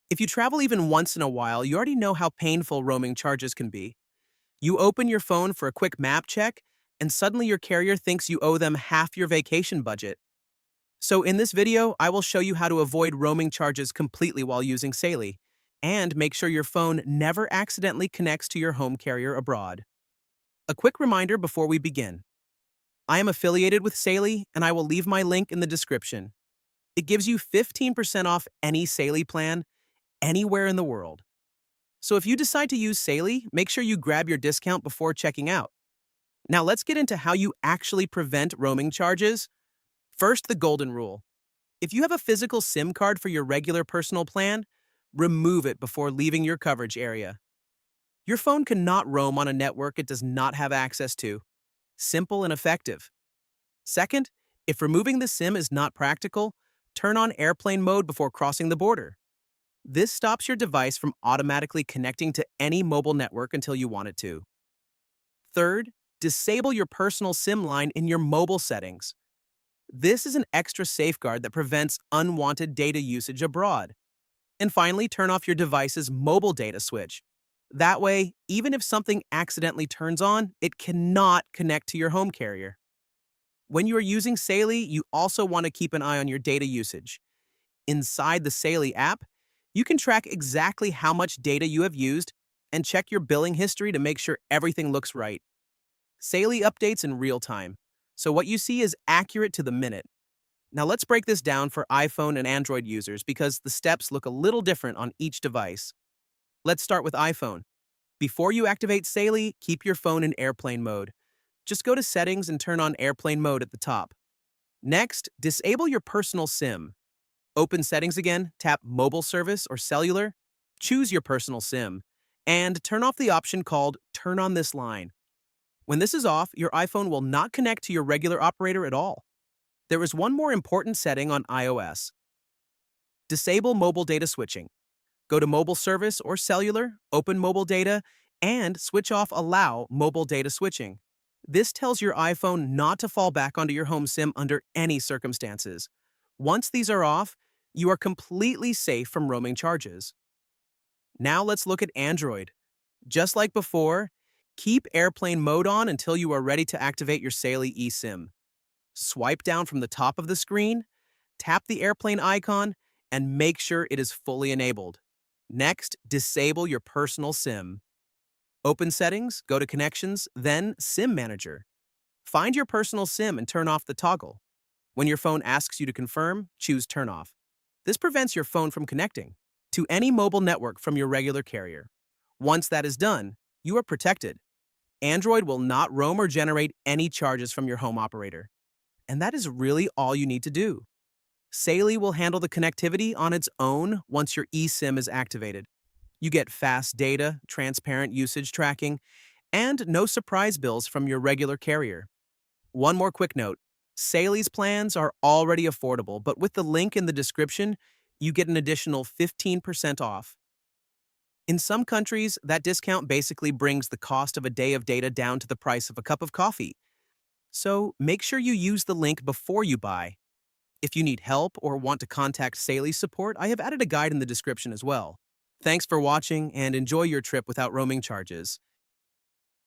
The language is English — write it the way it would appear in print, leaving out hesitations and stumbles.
If you travel even once in a while, you already know how painful roaming charges can be. You open your phone for a quick map check, and suddenly your carrier thinks you owe them half your vacation budget. So in this video, I will show you how to avoid roaming charges completely while using Saily, and make sure your phone never accidentally connects to your home carrier abroad. A quick reminder before we begin. I am affiliated with Saily, and I will leave my link in the description. It gives you 15% off any Saily plan anywhere in the world. So if you decide to use Saily, make sure you grab your discount before checking out. Now let's get into how you actually prevent roaming charges. First, the golden rule. If you have a physical SIM card for your regular personal plan, remove it before leaving your coverage area. Your phone cannot roam on a network it does not have access to. Simple and effective. Second, if removing the SIM is not practical, turn on airplane mode before crossing the border. This stops your device from automatically connecting to any mobile network until you want it to. Third, disable your personal SIM line in your mobile settings. This is an extra safeguard that prevents unwanted data usage abroad. And finally, turn off your device's mobile data switch. That way, even if something accidentally turns on, it cannot connect to your home carrier. When you are using Saily, you also want to keep an eye on your data usage. Inside the Saily app, you can track exactly how much data you have used and check your billing history to make sure everything looks right. Saily updates in real time, so what you see is accurate to the minute. Now let's break this down for iPhone and Android users because the steps look a little different on each device. Let's start with iPhone. Before you activate Saily, keep your phone in airplane mode. Just go to Settings and turn on airplane mode at the top. Next, disable your personal SIM. Open Settings again, tap Mobile Service or Cellular, choose your personal SIM, and turn off the option called Turn on this line. When this is off, your iPhone will not connect to your regular operator at all. There is one more important setting on iOS. Disable mobile data switching. Go to Mobile Service or Cellular, open Mobile Data, and switch off Allow Mobile Data Switching. This tells your iPhone not to fall back onto your home SIM under any circumstances. Once these are off, you are completely safe from roaming charges. Now let's look at Android. Just like before, keep airplane mode on until you are ready to activate your Saily eSIM. Swipe down from the top of the screen, tap the airplane icon, and make sure it is fully enabled. Next, disable your personal SIM. Open Settings, go to Connections, then SIM Manager. Find your personal SIM and turn off the toggle. When your phone asks you to confirm, choose Turn Off. This prevents your phone from connecting to any mobile network from your regular carrier. Once that is done, you are protected. Android will not roam or generate any charges from your home operator. And that is really all you need to do. Saily will handle the connectivity on its own once your eSIM is activated. You get fast data, transparent usage tracking, and no surprise bills from your regular carrier. One more quick note. Saily's plans are already affordable, but with the link in the description, you get an additional 15% off. In some countries, that discount basically brings the cost of a day of data down to the price of a cup of coffee. So make sure you use the link before you buy. If you need help or want to contact Saily support, I have added a guide in the description as well. Thanks for watching and enjoy your trip without roaming charges.